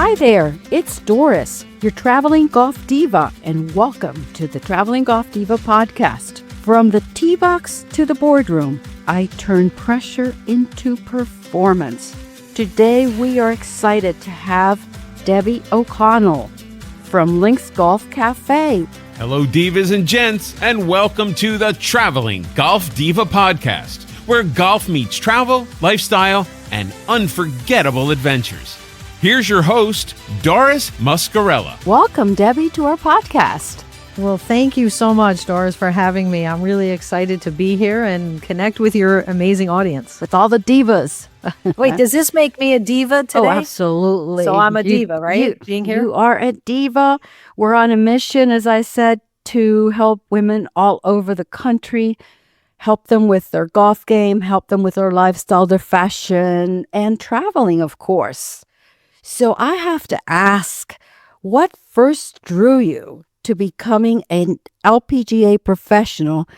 Hi there, it's Doris, your Traveling Golf Diva, and welcome to the Traveling Golf Diva podcast. From the tee box to the boardroom, I turn pressure into performance. Today we are excited to have Debbie O'Connell from Links Golf Cafe. Hello, divas and gents, and welcome to the Traveling Golf Diva podcast, where golf meets travel, lifestyle, and unforgettable adventures. Here's your host, Doris Muscarella. Welcome, Debbie, to our podcast. Well, thank you so much, Doris, for having me. I'm really excited to be here and connect with your amazing audience. With all the divas. Wait, does this make me a diva today? Oh, absolutely. So I'm a diva, right? Being here? You are a diva. We're on a mission, as I said, to help women all over the country, help them with their golf game, help them with their lifestyle, their fashion, and traveling, of course. So I have to ask, what first drew you to becoming an LPGA professional,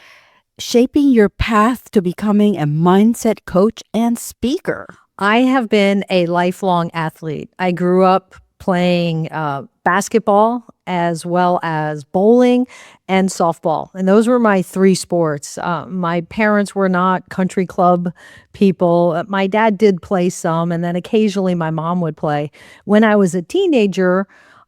shaping your path to becoming a mindset coach and speaker? I have been a lifelong athlete. I grew up playing basketball as well as bowling and softball. And those were my three sports. My parents were not country club people. My dad did play some, and then occasionally my mom would play. When I was a teenager,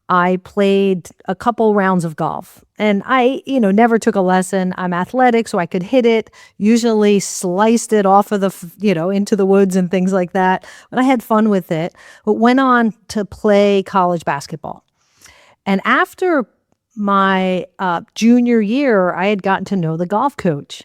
I played a couple rounds of golf, and I, never took a lesson. I'm athletic, so I could hit it, usually sliced it off of the, into the woods and things like that. But I had fun with it, but went on to play college basketball. And after my junior year, I had gotten to know the golf coach.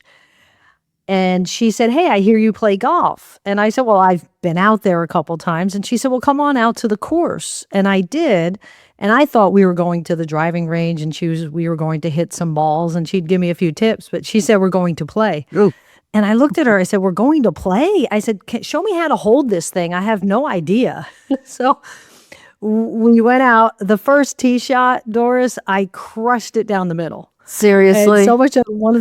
And she said, "Hey, I hear you play golf." And I said, "Well, I've been out there a couple times." And she said, "Well, come on out to the course." And I did. And I thought we were going to the driving range and we were going to hit some balls and she'd give me a few tips. But she said, "We're going to play." Ooh. And I looked at her. I said, "We're going to play?" I said, "Show me how to hold this thing. I have no idea." So we went out. The first tee shot, Doris, I crushed it down the middle. Seriously? And so much. One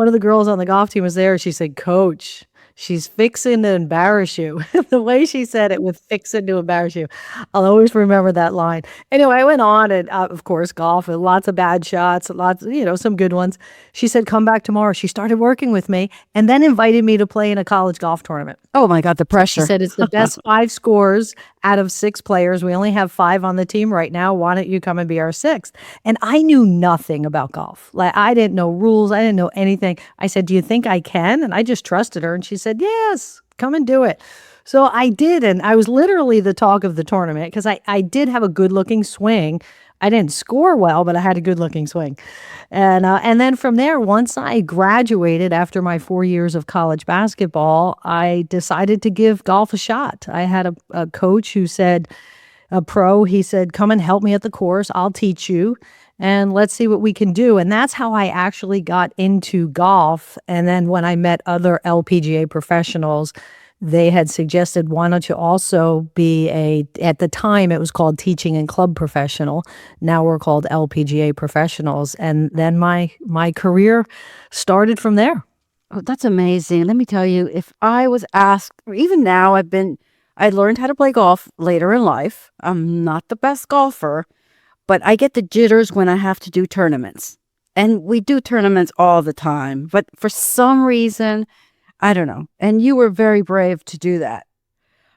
of the girls on the golf team was there. She said, "Coach, she's fixing to embarrass you." The way she said it, with "fixing to embarrass you," I'll always remember that line. Anyway, I went on and, of course, golf, and lots of bad shots, lots, some good ones. She said, "Come back tomorrow." She started working with me and then invited me to play in a college golf tournament. Oh, my God, the pressure. She said, "It's the best 5 scores out of 6 players. We only have 5 on the team right now. Why don't you come and be our 6th?" And I knew nothing about golf. Like, I didn't know rules. I didn't know anything. I said, "Do you think I can?" And I just trusted her. And she said, "Yes, come and do it." So I did. And I was literally the talk of the tournament because I did have a good looking swing. I didn't score well, but I had a good looking swing. And then from there, once I graduated after my 4 years of college basketball, I decided to give golf a shot. I had a coach who said, a pro, he said, "Come and help me at the course. I'll teach you and let's see what we can do." And that's how I actually got into golf. And then when I met other LPGA professionals, they had suggested, "Why don't you also be at the time it was called teaching and club professional. Now we're called LPGA professionals." And then my career started from there. Oh, that's amazing. Let me tell you, if I was asked, or even now, I learned how to play golf later in life. I'm not the best golfer, but I get the jitters when I have to do tournaments. And we do tournaments all the time. But for some reason, I don't know. And you were very brave to do that.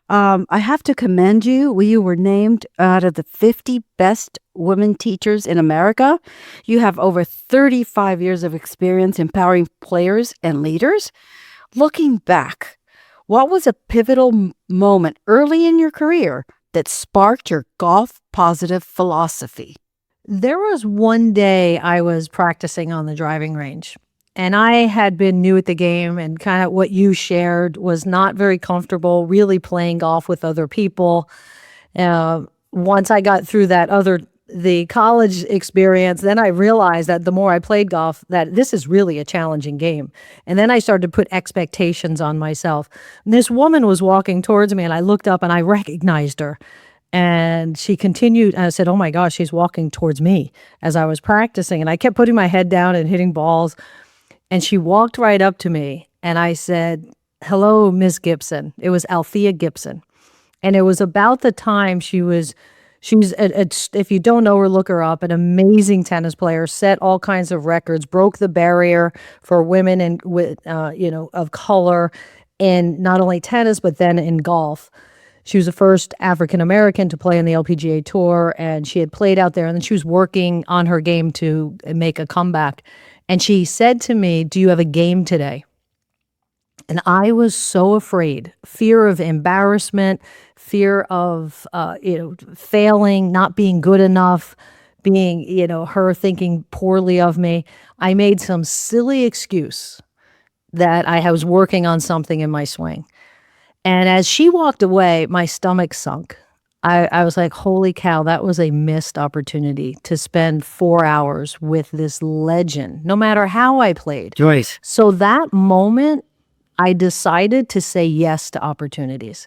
I have to commend you. You were named out of the 50 best women teachers in America. You have over 35 years of experience empowering players and leaders. Looking back, what was a pivotal moment early in your career that sparked your golf positive philosophy? There was one day I was practicing on the driving range. And I had been new at the game, and kind of what you shared, was not very comfortable really playing golf with other people. Once I got through the college experience, then I realized that the more I played golf, that this is really a challenging game. And then I started to put expectations on myself. And this woman was walking towards me, and I looked up and I recognized her. And she continued, and I said, "Oh my gosh, she's walking towards me," as I was practicing. And I kept putting my head down and hitting balls. And she walked right up to me, and I said, "Hello, Miss Gibson." It was Althea Gibson. And it was about the time she was if you don't know her, look her up, an amazing tennis player, set all kinds of records, broke the barrier for women and with, of color in not only tennis, but then in golf. She was the first African American to play in the LPGA Tour, and she had played out there, and then she was working on her game to make a comeback. And she said to me, "Do you have a game today?" And I was so afraid, fear of embarrassment, fear of, failing, not being good enough, being, her thinking poorly of me. I made some silly excuse that I was working on something in my swing. And as she walked away, my stomach sunk. I was like, holy cow, that was a missed opportunity to spend 4 hours with this legend, no matter how I played. Joyce. So that moment, I decided to say yes to opportunities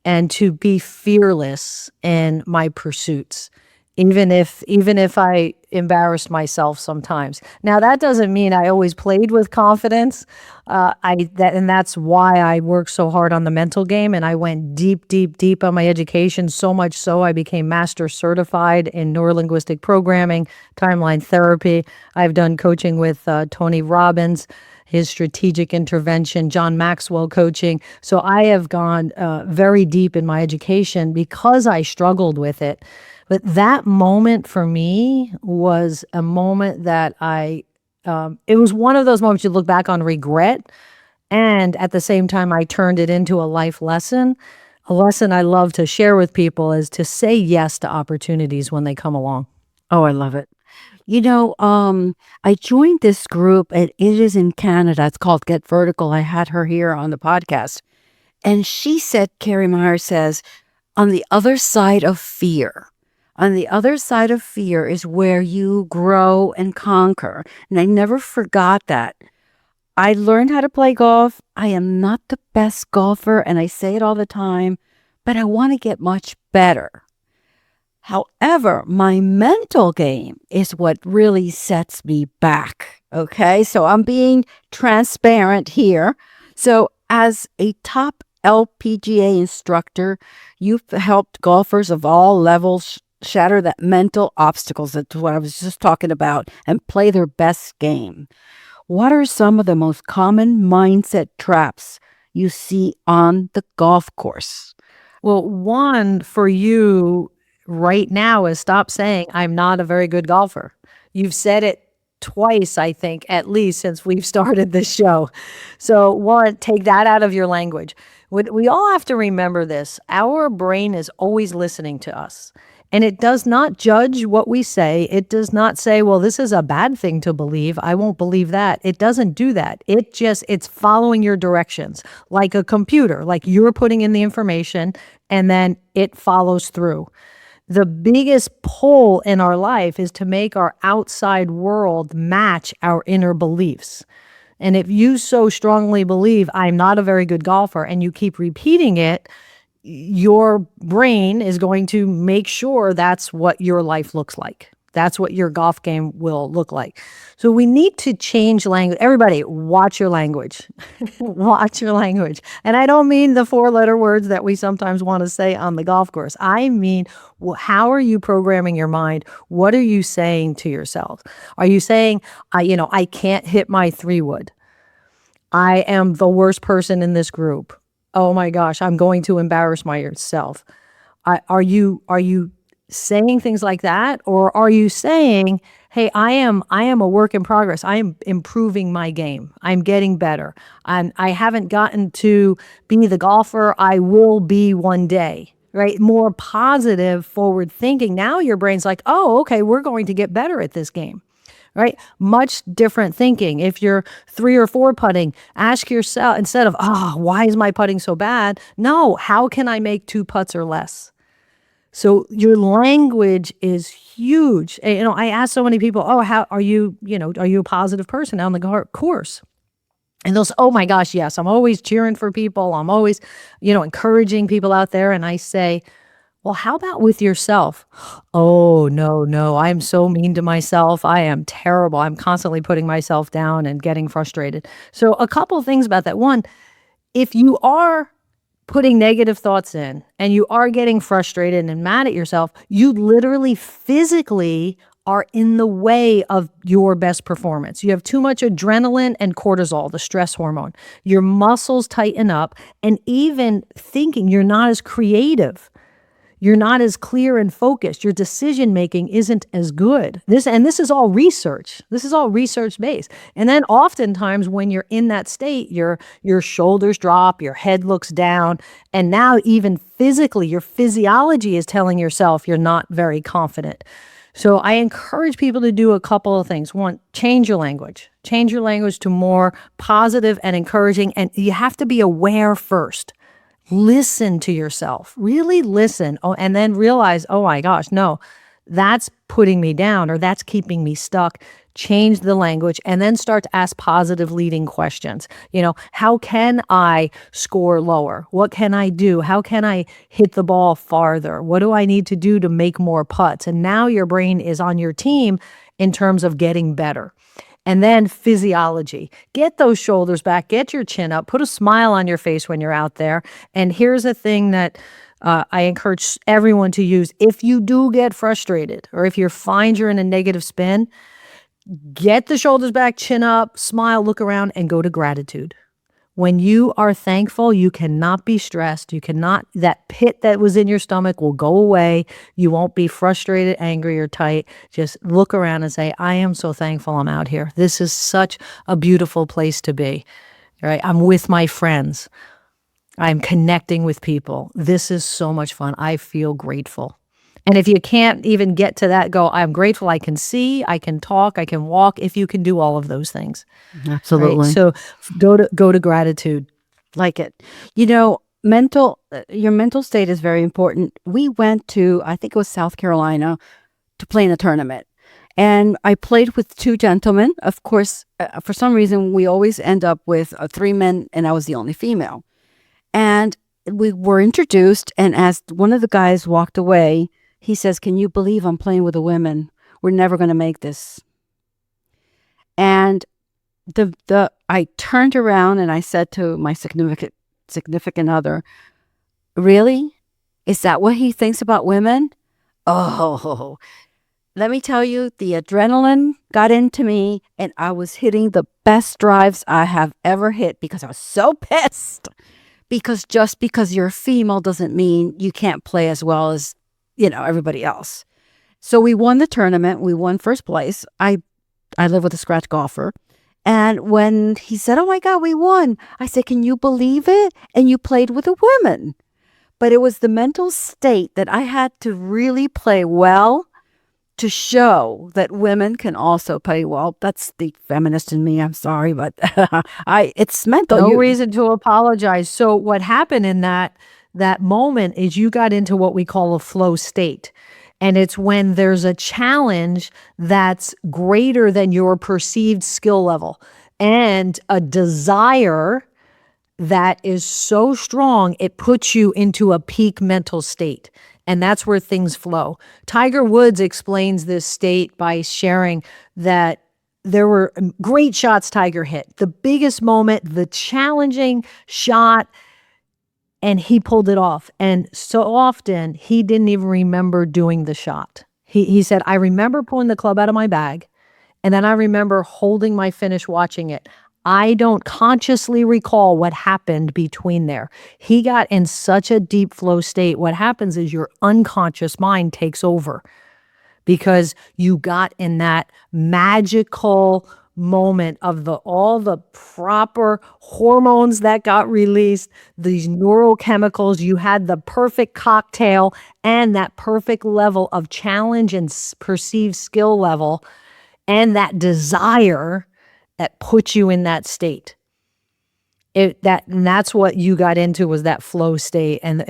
and to be fearless in my pursuits, even if I embarrassed myself sometimes. Now, that doesn't mean I always played with confidence. And that's why I worked so hard on the mental game, and I went deep, deep, deep on my education, so much so I became master certified in neurolinguistic programming, timeline therapy. I've done coaching with Tony Robbins, his strategic intervention, John Maxwell coaching. So I have gone very deep in my education because I struggled with it. But that moment for me was a moment that it was one of those moments you look back on regret. And at the same time, I turned it into a life lesson. A lesson I love to share with people is to say yes to opportunities when they come along. Oh, I love it. I joined this group, and it is in Canada. It's called Get Vertical. I had her here on the podcast. And she said, Carrie Meyer says, on the other side of fear is where you grow and conquer. And I never forgot that. I learned how to play golf. I am not the best golfer, and I say it all the time, but I want to get much better. However, my mental game is what really sets me back. Okay, so I'm being transparent here. So as a top LPGA instructor, you've helped golfers of all levels shatter that mental obstacles. That's what I was just talking about, and play their best game. What are some of the most common mindset traps you see on the golf course? Well, one for you right now is stop saying, I'm not a very good golfer. You've said it twice, I think, at least since we've started this show. So one, take that out of your language. We all have to remember this. Our brain is always listening to us. And it does not judge what we say. It does not say, well, this is a bad thing to believe. I won't believe that. It doesn't do that. It's following your directions like a computer, like you're putting in the information and then it follows through. The biggest pull in our life is to make our outside world match our inner beliefs. And if you so strongly believe I'm not a very good golfer and you keep repeating it, your brain is going to make sure that's what your life looks like. That's what your golf game will look like. So we need to change language. Everybody, watch your language. Watch your language. And I don't mean the 4-letter words that we sometimes want to say on the golf course. I mean, how are you programming your mind? What are you saying to yourself? Are you saying, I can't hit my 3-wood. I am the worst person in this group. Oh my gosh, I'm going to embarrass myself. Are you saying things like that? Or are you saying, hey, I am a work in progress. I am improving my game. I'm getting better. I haven't gotten to be the golfer I will be one day, right? More positive, forward thinking. Now your brain's like, oh, okay, we're going to get better at this game. Right? Much different thinking. If you're 3 or 4 putting, ask yourself, instead of, why is my putting so bad? No, how can I make 2 putts or less? So your language is huge. I ask so many people, how are you, are you a positive person on the course? And they'll say, oh my gosh, yes, I'm always cheering for people. I'm always, encouraging people out there. And I say, well, how about with yourself? Oh, no, I'm so mean to myself. I am terrible. I'm constantly putting myself down and getting frustrated. So a couple of things about that. One, if you are putting negative thoughts in and you are getting frustrated and mad at yourself, you literally physically are in the way of your best performance. You have too much adrenaline and cortisol, the stress hormone. Your muscles tighten up, and even thinking, you're not as creative. You're not as clear and focused. Your decision making isn't as good. This is all research. This is all research based. And then oftentimes when you're in that state, your shoulders drop, your head looks down, and now even physically, your physiology is telling yourself you're not very confident. So I encourage people to do a couple of things. One, change your language. Change your language to more positive and encouraging, and you have to be aware first. Listen to yourself, really listen. Oh, and then realize, oh my gosh, no, that's putting me down or that's keeping me stuck. Change the language and then start to ask positive leading questions. How can I score lower? What can I do? How can I hit the ball farther? What do I need to do to make more putts? And now your brain is on your team in terms of getting better. And then physiology. Get those shoulders back, get your chin up, put a smile on your face when you're out there. And here's a thing that I encourage everyone to use. If you do get frustrated or if you find you're in a negative spin, get the shoulders back, chin up, smile, look around, and go to gratitude. When you are thankful, you cannot be stressed. That pit that was in your stomach will go away. You won't be frustrated, angry, or tight. Just look around and say, I am so thankful I'm out here. This is such a beautiful place to be. Right? I'm with my friends. I'm connecting with people. This is so much fun. I feel grateful. And if you can't even get to that, go, I'm grateful I can see, I can talk, I can walk, if you can do all of those things. Absolutely. Right? So go to gratitude. Like it. Your mental state is very important. We went to, I think it was South Carolina, to play in a tournament. And I played with two gentlemen. Of course, for some reason, we always end up with three men, and I was the only female. And we were introduced, and as one of the guys walked away, he says, can you believe I'm playing with the women? We're never going to make this. And I turned around and I said to my significant other, really? Is that what he thinks about women? Oh, let me tell you, the adrenaline got into me and I was hitting the best drives I have ever hit because I was so pissed. Because just because you're a female doesn't mean you can't play as well as everybody else. So we won the tournament. We won first place. I live with a scratch golfer. And when he said, oh my God, we won, I said, can you believe it? And you played with a woman. But it was the mental state that I had to really play well to show that women can also play well. That's the feminist in me. I'm sorry, but it's mental. No reason to apologize. So what happened in that moment is you got into what we call a flow state. And it's when there's a challenge that's greater than your perceived skill level and a desire that is so strong, it puts you into a peak mental state. And that's where things flow. Tiger Woods explains this state by sharing that there were great shots Tiger hit. The biggest moment, the challenging shot, and he pulled it off. And so often, he didn't even remember doing the shot. He said, I remember pulling the club out of my bag, and then I remember holding my finish watching it. I don't consciously recall what happened between there. He got in such a deep flow state. What happens is your unconscious mind takes over because you got in that magical moment of all the proper hormones that got released, these neurochemicals. You had the perfect cocktail and that perfect level of challenge and perceived skill level and that desire that puts you in that state. And that's what you got into, was that flow state. And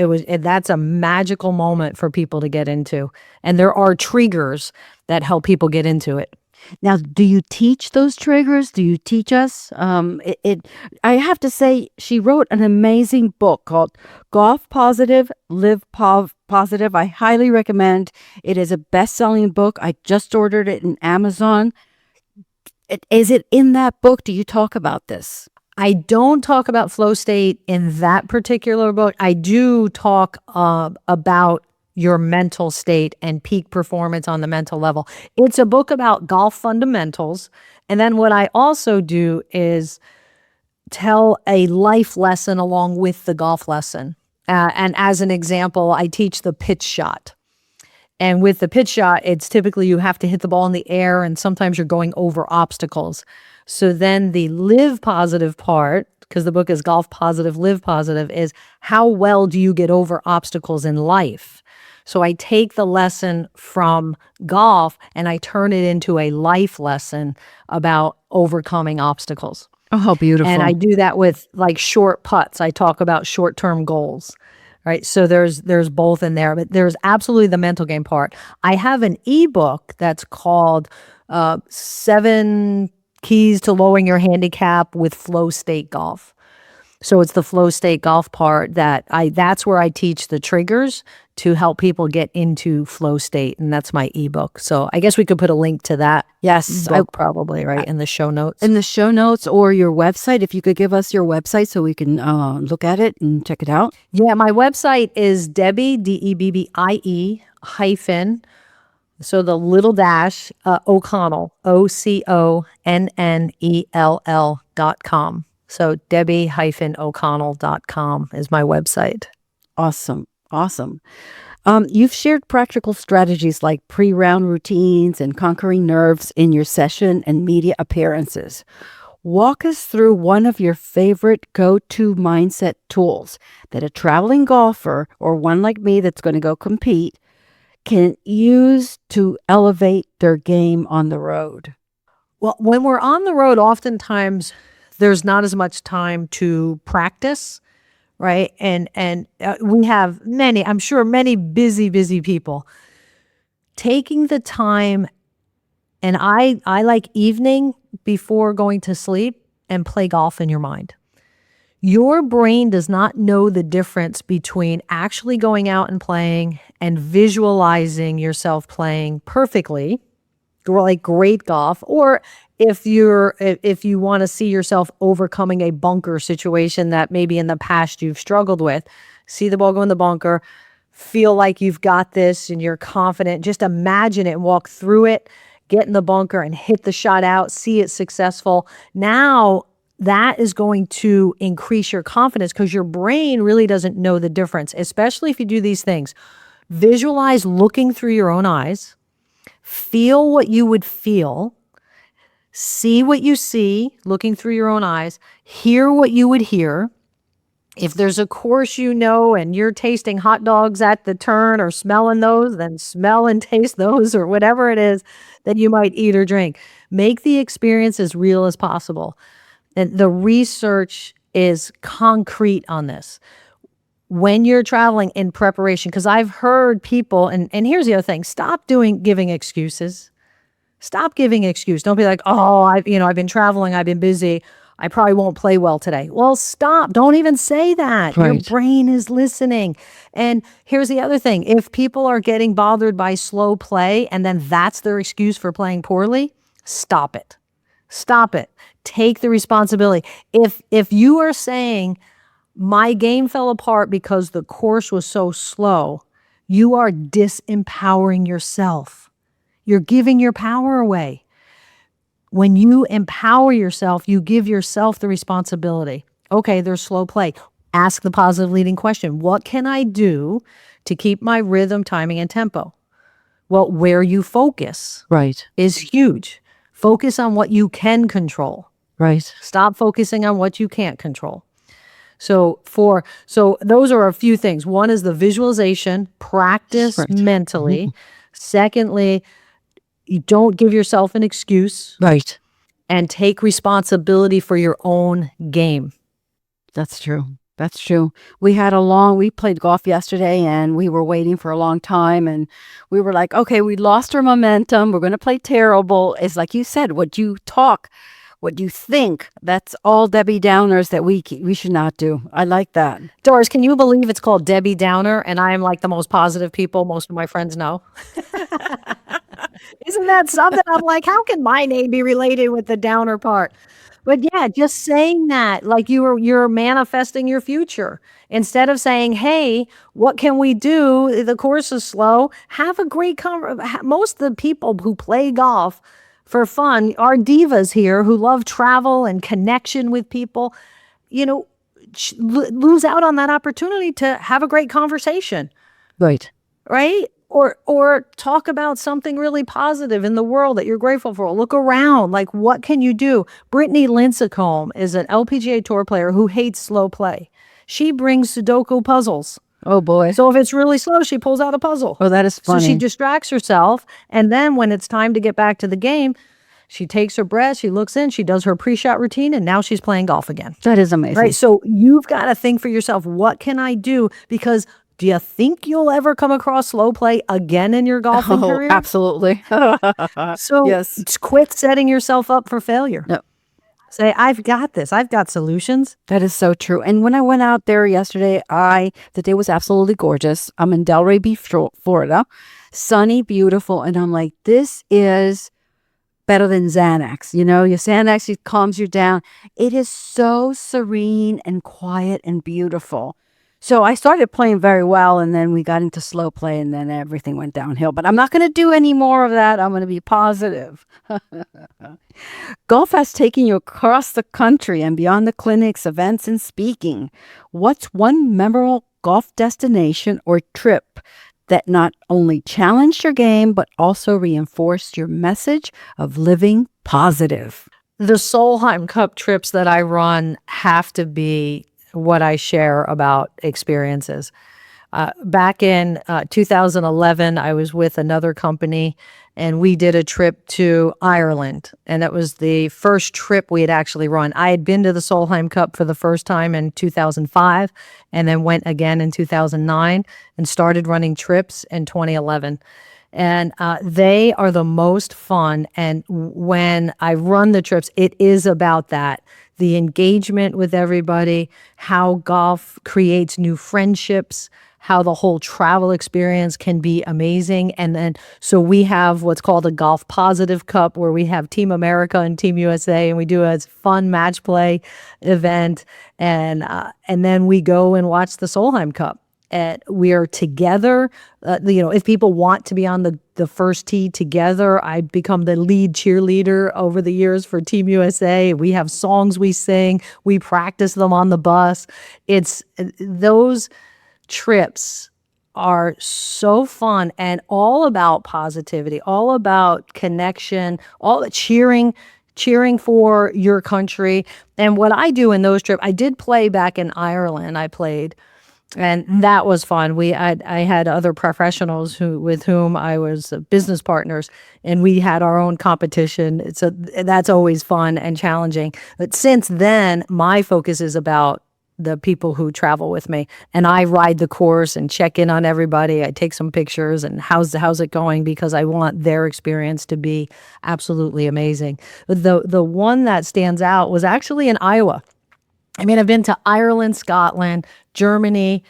that's a magical moment for people to get into. And there are triggers that help people get into it. Now, do you teach those triggers? Do you teach us? I have to say, she wrote an amazing book called Golf Positive, Live Positive. I highly recommend. It is a best-selling book. I just ordered it in Amazon. Is it in that book? Do you talk about this? I don't talk about flow state in that particular book. I do talk about your mental state and peak performance on the mental level. It's a book about golf fundamentals. And then what I also do is tell a life lesson along with the golf lesson. And as an example, I teach the pitch shot. And with the pitch shot, it's typically you have to hit the ball in the air, and sometimes you're going over obstacles. So then the live positive part, because the book is Golf Positive, Live Positive, is how well do you get over obstacles in life? So I take the lesson from golf and I turn it into a life lesson about overcoming obstacles. Oh, how beautiful. And I do that with like short putts. I talk about short-term goals. Right. So there's both in there, but there's absolutely the mental game part. I have an ebook that's called 7 Keys to Lowering Your Handicap with Flow State Golf. So it's the flow state golf part that's where I teach the triggers to help people get into flow state. And that's my ebook. So I guess we could put a link to that. Yes, book probably, right? In the show notes. In the show notes or your website, if you could give us your website so we can look at it and check it out. Yeah, my website is Debbie, Debbie hyphen, so the little dash, O'Connell, OCONNELL.com. So Debbie-O'Connell.com is my website. Awesome. Awesome. You've shared practical strategies like pre-round routines and conquering nerves in your session and media appearances. Walk us through one of your favorite go-to mindset tools that a traveling golfer or one like me that's going to go compete can use to elevate their game on the road. Well, when we're on the road, oftentimes there's not as much time to practice, right? And we have I'm sure many busy people. Taking the time, and I like evening before going to sleep and play golf in your mind. Your brain does not know the difference between actually going out and playing and visualizing yourself playing perfectly, like great golf, or if you want to see yourself overcoming a bunker situation that maybe in the past you've struggled with, see the ball go in the bunker, feel like you've got this and you're confident, just imagine it and walk through it, get in the bunker and hit the shot out, see it successful. Now that is going to increase your confidence because your brain really doesn't know the difference, especially if you do these things. Visualize looking through your own eyes, feel what you would feel, see what you see looking through your own eyes, hear what you would hear. If there's a course and you're tasting hot dogs at the turn or smelling those, then smell and taste those or whatever it is that you might eat or drink. Make the experience as real as possible. And the research is concrete on this. When you're traveling in preparation, because I've heard people, and here's the other thing, stop giving excuses. Stop giving excuses. Don't be like, oh, I've been traveling, I've been busy, I probably won't play well today. Well, stop. Don't even say that. Right. Your brain is listening. And here's the other thing. If people are getting bothered by slow play and then that's their excuse for playing poorly, stop it. Stop it. Take the responsibility. If you are saying, my game fell apart because the course was so slow, you are disempowering yourself. You're giving your power away. When you empower yourself, you give yourself the responsibility. Okay, there's slow play. Ask the positive leading question. What can I do to keep my rhythm, timing, and tempo? Well, where you focus is huge. Focus on what you can control. Right. Stop focusing on what you can't control. So those are a few things. One is the visualization, practice mentally. Mm-hmm. Secondly, you don't give yourself an excuse. Right. And take responsibility for your own game. That's true. That's true. We played golf yesterday and we were waiting for a long time and we were like, okay, we lost our momentum. We're going to play terrible. It's like you said, what you think, that's all Debbie Downers that we should not do. I like that. Doris, can you believe it's called Debbie Downer and I am like the most positive people most of my friends know? Isn't that something? I'm like, how can my name be related with the downer part? But yeah, just saying that, like you're manifesting your future. Instead of saying, "Hey, what can we do? The course is slow." Have a great most of the people who play golf for fun are divas here who love travel and connection with people. You know, lose out on that opportunity to have a great conversation, Right. right? Or talk about something really positive in the world that you're grateful for. Look around, like what can you do? Brittany Lincecum is an LPGA Tour player who hates slow play. She brings Sudoku puzzles. Oh boy. So if it's really slow, she pulls out a puzzle. Oh, that is So she funny. distracts herself, and then when it's time to get back to the game, she takes her breath, she looks in, she does her pre-shot routine, and now she's playing golf again. That is amazing. Right. So you've got to think for yourself, what can I do? Because do you think you'll ever come across slow play again in your golfing Oh, career? absolutely. So Yes. quit setting yourself up for failure. No, Say, I've got this. I've got solutions. that is so true. And when I went out there yesterday, the day was absolutely gorgeous. I'm in Delray Beach, Florida, sunny, beautiful, and I'm like, this is better than Xanax. You know, your Xanax, it calms you down. It is so serene and quiet and beautiful. So I started playing very well, and then we got into slow play, and then everything went downhill. But I'm not going to do any more of that. I'm going to be positive. Golf has taken you across the country and beyond the clinics, events, and speaking. What's one memorable golf destination or trip that not only challenged your game, but also reinforced your message of living positive? The Solheim Cup trips that I run have to be what I share about experiences. Back in 2011, I was with another company and we did a trip to Ireland. And it was the first trip we had actually run. I had been to the Solheim Cup for the first time in 2005 and then went again in 2009 and started running trips in 2011. And they are the most fun. And when I run the trips, it is about that. The engagement with everybody, how golf creates new friendships, how the whole travel experience can be amazing. And then, so we have what's called a Golf Positive Cup where we have Team America and Team USA, and we do a fun match play event. And then we go and watch the Solheim Cup. And we are together. If people want to be on the first tee together, I become the lead cheerleader over the years for Team USA. We have songs we sing. We practice them on the bus. It's those trips are so fun and all about positivity, all about connection, all cheering for your country. And what I do in those trips, I did play back in Ireland. I played. And that was fun. I had other professionals with whom I was business partners, and we had our own competition. So that's always fun and challenging. But since then, my focus is about the people who travel with me, and I ride the course and check in on everybody. I take some pictures and how's it going, because I want their experience to be absolutely amazing. The one that stands out was actually in Iowa. I mean, I've been to Ireland, Scotland, Germany,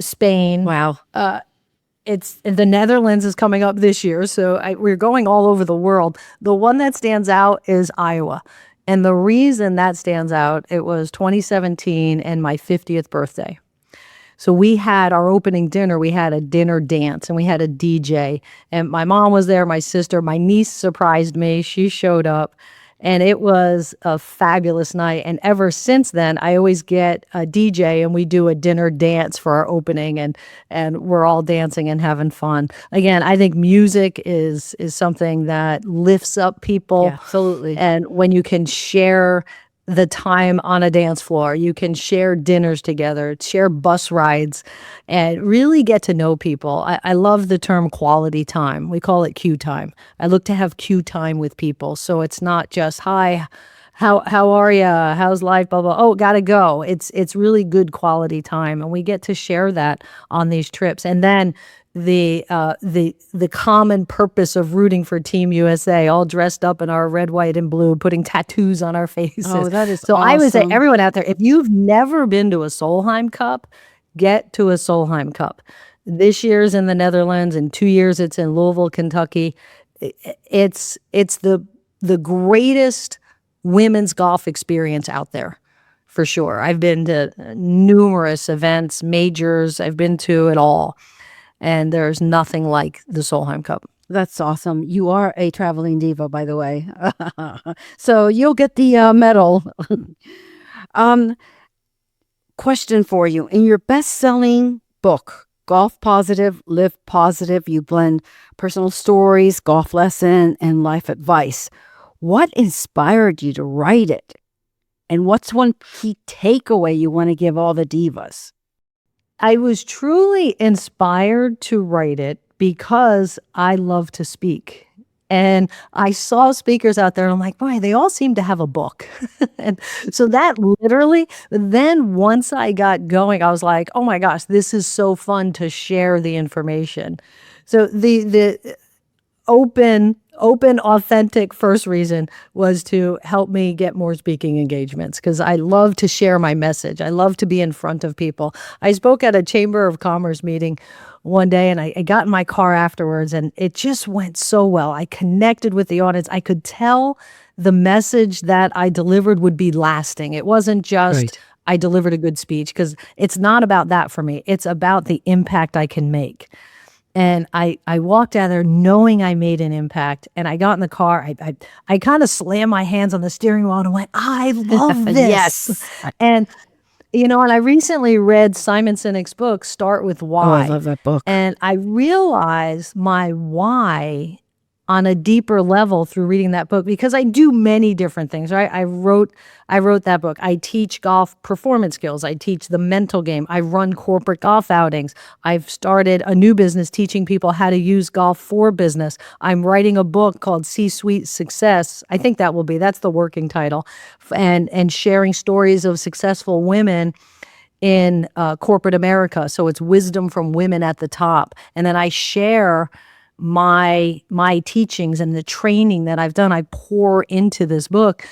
Spain. Wow. It's the Netherlands is coming up this year, so we're going all over the world. The one that stands out is Iowa. And the reason that stands out, it was 2017 and my 50th birthday. So we had our opening dinner. We had a dinner dance and we had a DJ. And my mom was there, my sister, my niece surprised me. She showed up. And it was a fabulous night. And ever since then, I always get a DJ and we do a dinner dance for our opening, and we're all dancing and having fun. Again, I think music is something that lifts up people. Yeah, absolutely. And when you can share the time on a dance floor, you can share dinners together, share bus rides, and really get to know people. I love the term quality time. We call it Q time. I look to have Q time with people. So it's not just, hi, how are you? How's life? Blah, blah. Oh, gotta go. It's really good quality time. And we get to share that on these trips. And then the common purpose of rooting for Team USA, all dressed up in our red, white, and blue, putting tattoos on our faces. Oh, that is so awesome. I would say, everyone out there, if you've never been to a Solheim Cup, get to a Solheim Cup. This year's in the Netherlands. In 2 years, it's in Louisville, Kentucky. It's the greatest women's golf experience out there, for sure. I've been to numerous events, majors. I've been to it all. And there's nothing like the Solheim Cup. That's awesome. You are a traveling diva, by the way. So you'll get the medal. Question for you. In your best-selling book, Golf Positive, Live Positive, you blend personal stories, golf lesson, and life advice. What inspired you to write it? And what's one key takeaway you want to give all the divas? I was truly inspired to write it because I love to speak. And I saw speakers out there, and I'm like, boy, they all seem to have a book. And so that literally, then once I got going, I was like, oh my gosh, this is so fun to share the information. So the open, authentic first reason was to help me get more speaking engagements, because I love to share my message. I love to be in front of people. I spoke at a Chamber of Commerce meeting one day, and I got in my car afterwards, and it just went so well. I connected with the audience. I could tell the message that I delivered would be lasting. It wasn't just Right. I delivered a good speech, because it's not about that for me. It's about the impact I can make. And I walked out there knowing I made an impact, and I got in the car. I kind of slammed my hands on the steering wheel and went, I love this. Yes. And and I recently read Simon Sinek's book, Start With Oh, Why. I love that book. And I realized my why on a deeper level through reading that book, because I do many different things, right? I wrote that book. I teach golf performance skills. I teach the mental game. I run corporate golf outings. I've started a new business teaching people how to use golf for business. I'm writing a book called C-Suite Success. I think that's the working title, and sharing stories of successful women in corporate America. So it's wisdom from women at the top. And then I share my teachings and the training that I've done. I pour into this book.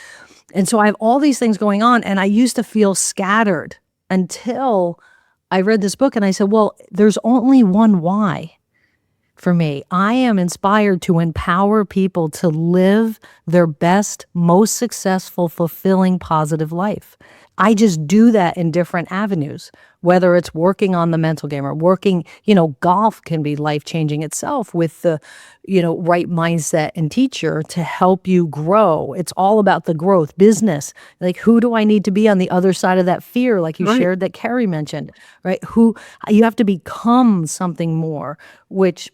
And so I have all these things going on, and I used to feel scattered until I read this book, and I said, well, there's only one why for me. I am inspired to empower people to live their best, most successful, fulfilling, positive life. I just do that in different avenues, whether it's working on the mental game or working, golf can be life-changing itself with the, right mindset and teacher to help you grow. It's all about the growth. Business, like, who do I need to be on the other side of that fear, like you Right. shared that Carrie mentioned, right? Who you have to become something more, which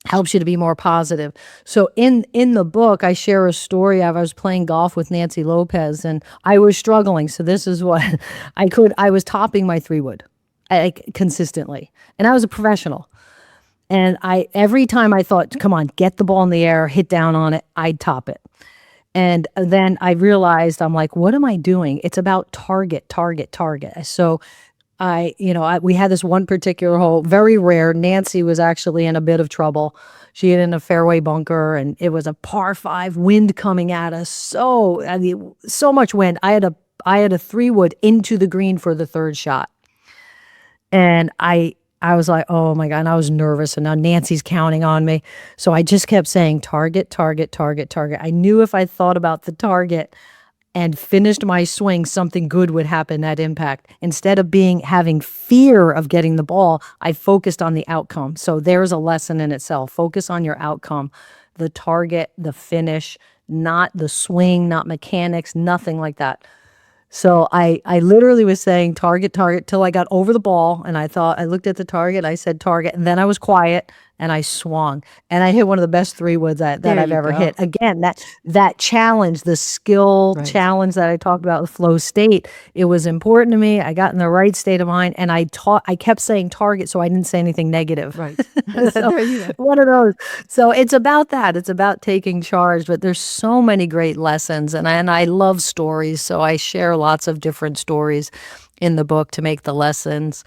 helps you to be more positive. So in the book, I share a story of I was playing golf with Nancy Lopez, and I was struggling. So this is what I was topping my 3-wood consistently, and I was a professional. And every time I thought, come on, get the ball in the air, hit down on it, I'd top it. And then I realized, I'm like, what am I doing? It's about target. So we had this one particular hole, very rare. Nancy was actually in a bit of trouble. She hit in a fairway bunker, and it was a par 5, wind coming at us. So much wind. I had a 3-wood into the green for the 3rd shot. And I was like, oh my God, and I was nervous, and now Nancy's counting on me. So I just kept saying, target. I knew if I thought about the target and finished my swing, something good would happen at impact. Instead of having fear of getting the ball, I focused on the outcome. So there's a lesson in itself. Focus on your outcome, the target, the finish, not the swing, not mechanics, nothing like that. So I literally was saying target till I got over the ball, and I looked at the target, I said target, and then I was quiet and I swung, and I hit one of the best 3-woods that There I've you ever go. hit. Again, that challenge, the skill Right. challenge that I talked about, the flow state, it was important to me. I got in the right state of mind, and I kept saying target, so I didn't say anything negative. Right. So, There you go. one of those. So it's about that. It's about taking charge, but there's so many great lessons, and I love stories, so I share lots of different stories in the book to make the lessons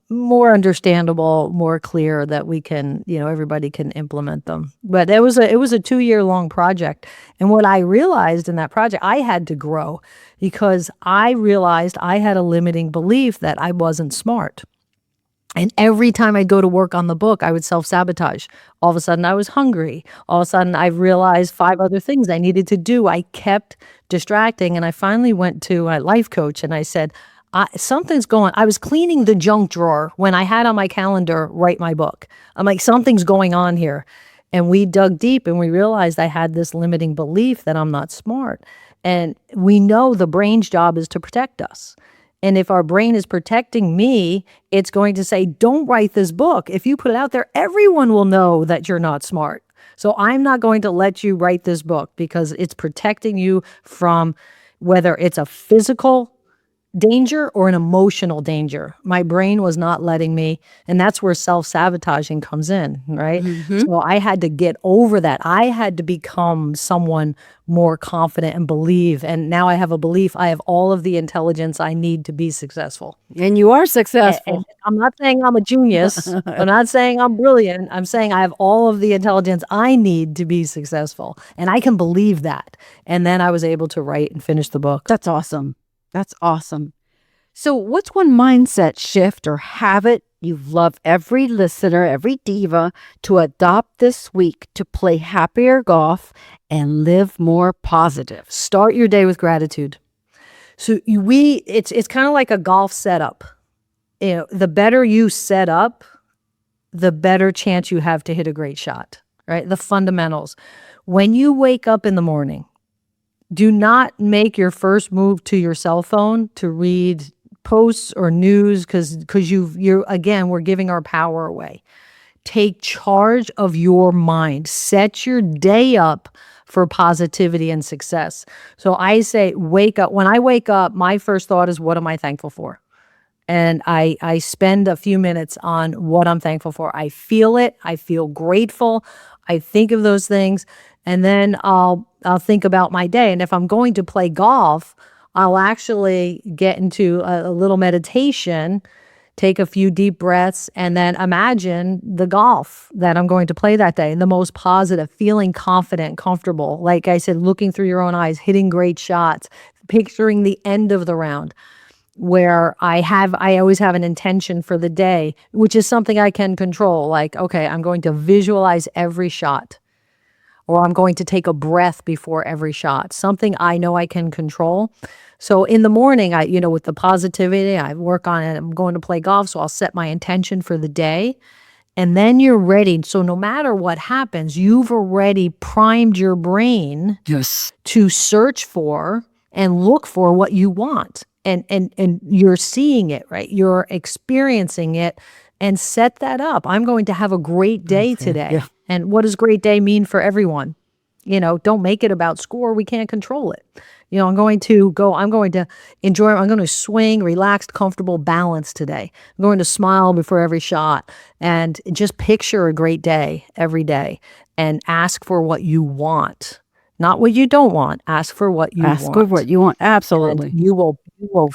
more understandable, more clear, that we can, everybody can implement them. But it was a 2-year-long project, and what I realized in that project, I had to grow, because I realized I had a limiting belief that I wasn't smart. And every time I'd go to work on the book, I would self-sabotage. All of a sudden, I was hungry. All of a sudden, I realized 5 other things I needed to do. I kept distracting, and I finally went to a life coach, and I said, something's going. I was cleaning the junk drawer when I had on my calendar, write my book. I'm like, something's going on here. And we dug deep, and we realized I had this limiting belief that I'm not smart. And we know the brain's job is to protect us. And if our brain is protecting me, it's going to say, don't write this book. If you put it out there, everyone will know that you're not smart. So I'm not going to let you write this book because it's protecting you from whether it's a physical danger or an emotional danger. My brain was not letting me, and that's where self-sabotaging comes in, right? So I had to get over that. I had to become someone more confident and believe. And now I have a belief I have all of the intelligence I need to be successful. And you are And successful. I'm not saying I'm a genius. I'm not saying I'm brilliant. I'm saying I have all of the intelligence I need to be successful. And I can believe that. And then I was able to write and finish the book. That's awesome. That's awesome. So, what's one mindset shift or habit you've loved every listener, every diva to adopt this week to play happier golf and live more positive? Start your day with gratitude. So it's kind of like a golf setup. You know, the better you set up, the better chance you have to hit a great shot, right? The fundamentals. When you wake up in the morning, do not make your first move to your cell phone to read posts or news because you're again, we're giving our power away. Take charge of your mind. Set your day up for positivity and success. So I say, wake up. When I wake up, my first thought is, what am I thankful for? And I spend a few minutes on what I'm thankful for. I feel it. I feel grateful. I think of those things. And then I'll think about my day. And if I'm going to play golf, I'll actually get into a little meditation, take a few deep breaths, and then imagine the golf that I'm going to play that day. The most positive, feeling confident, comfortable. Like I said, looking through your own eyes, hitting great shots, picturing the end of the round where I always have an intention for the day, which is something I can control. Like, okay, I'm going to visualize every shot, or I'm going to take a breath before every shot, something I know I can control. So in the morning, with the positivity, I work on it. I'm going to play golf, so I'll set my intention for the day. And then you're ready. So no matter what happens, you've already primed your brain to search for and look for what you want. And you're seeing it, right? You're experiencing it, and set that up. I'm going to have a great day today. Yeah. And what does great day mean for everyone? Don't make it about score. We can't control it. I'm going to enjoy, I'm going to swing, relaxed, comfortable, balanced today. I'm going to smile before every shot and just picture a great day every day and ask for what you want. Not what you don't want. Ask for what you want. Ask for what you want. Absolutely. And you will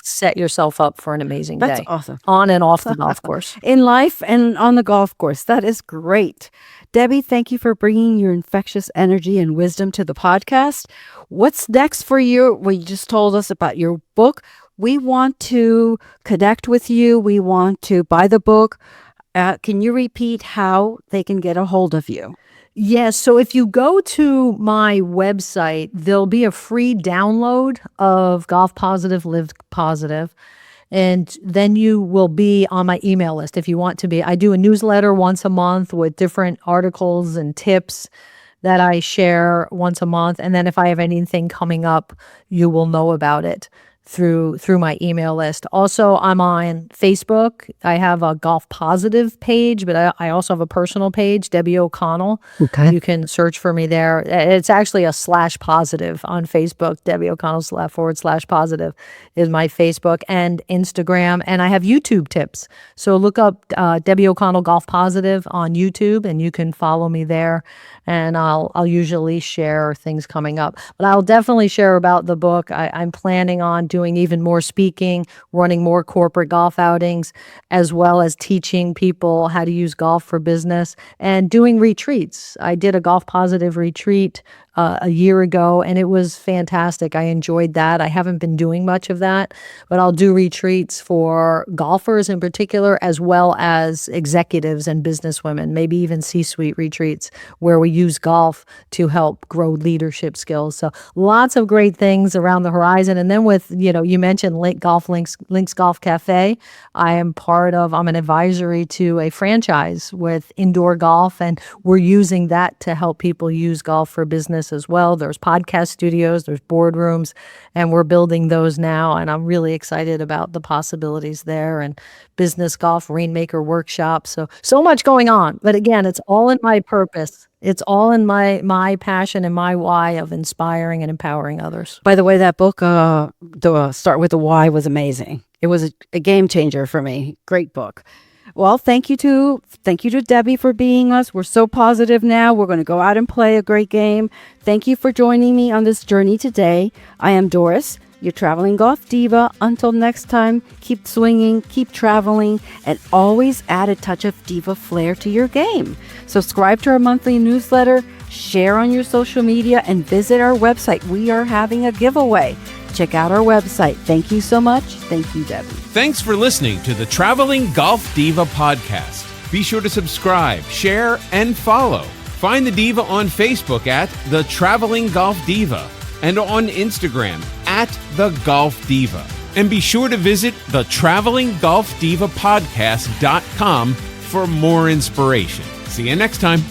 set yourself up for an amazing day. That's awesome. On and off the golf course. In life and on the golf course. That is great. Debbie, thank you for bringing your infectious energy and wisdom to the podcast. What's next for you? Well, you just told us about your book. We want to connect with you. We want to buy the book. Can you repeat how they can get a hold of you? Yes. So if you go to my website, there'll be a free download of Golf Positive, Live Positive. And then you will be on my email list if you want to be. I do a newsletter once a month with different articles and tips that I share once a month. And then if I have anything coming up, you will know about it through my email list. Also, I'm on Facebook. I have a Golf Positive page, but I also have a personal page, Debbie O'Connell. Okay. You can search for me there. It's actually a /positive on Facebook. Debbie O'Connell /positive is my Facebook and Instagram. And I have YouTube tips. So look up Debbie O'Connell Golf Positive on YouTube, and you can follow me there. And I'll usually share things coming up. But I'll definitely share about the book. I'm planning on doing even more speaking, running more corporate golf outings, as well as teaching people how to use golf for business and doing retreats. I did a Golf Positive retreat a year ago, and it was fantastic. I enjoyed that. I haven't been doing much of that, but I'll do retreats for golfers in particular, as well as executives and businesswomen, maybe even C-suite retreats where we use golf to help grow leadership skills. So lots of great things around the horizon. And then with, you mentioned Links Golf Cafe. I'm an advisory to a franchise with indoor golf, and we're using that to help people use golf for business as well. There's podcast studios, there's boardrooms, and we're building those now. And I'm really excited about the possibilities there, and business golf, rainmaker workshops. So much going on. But again, it's all in my purpose. It's all in my passion and my why of inspiring and empowering others. By the way, that book, the Start with the Why, was amazing. It was a game changer for me. Great book. Well, thank you to Debbie for being us. We're so positive now. We're going to go out and play a great game. Thank you for joining me on this journey today. I am Doris, your traveling golf diva. Until next time, keep swinging, keep traveling, and always add a touch of diva flair to your game. Subscribe to our monthly newsletter, share on your social media, and visit our website. We are having a giveaway. Check out our website. Thank you so much. Thank you, Debbie. Thanks for listening to the Traveling Golf Diva podcast. Be sure to subscribe, share, and follow. Find the Diva on Facebook at The Traveling Golf Diva and on Instagram at The Golf Diva. And be sure to visit the TravelingGolfDivaPodcast.com for more inspiration. See you next time.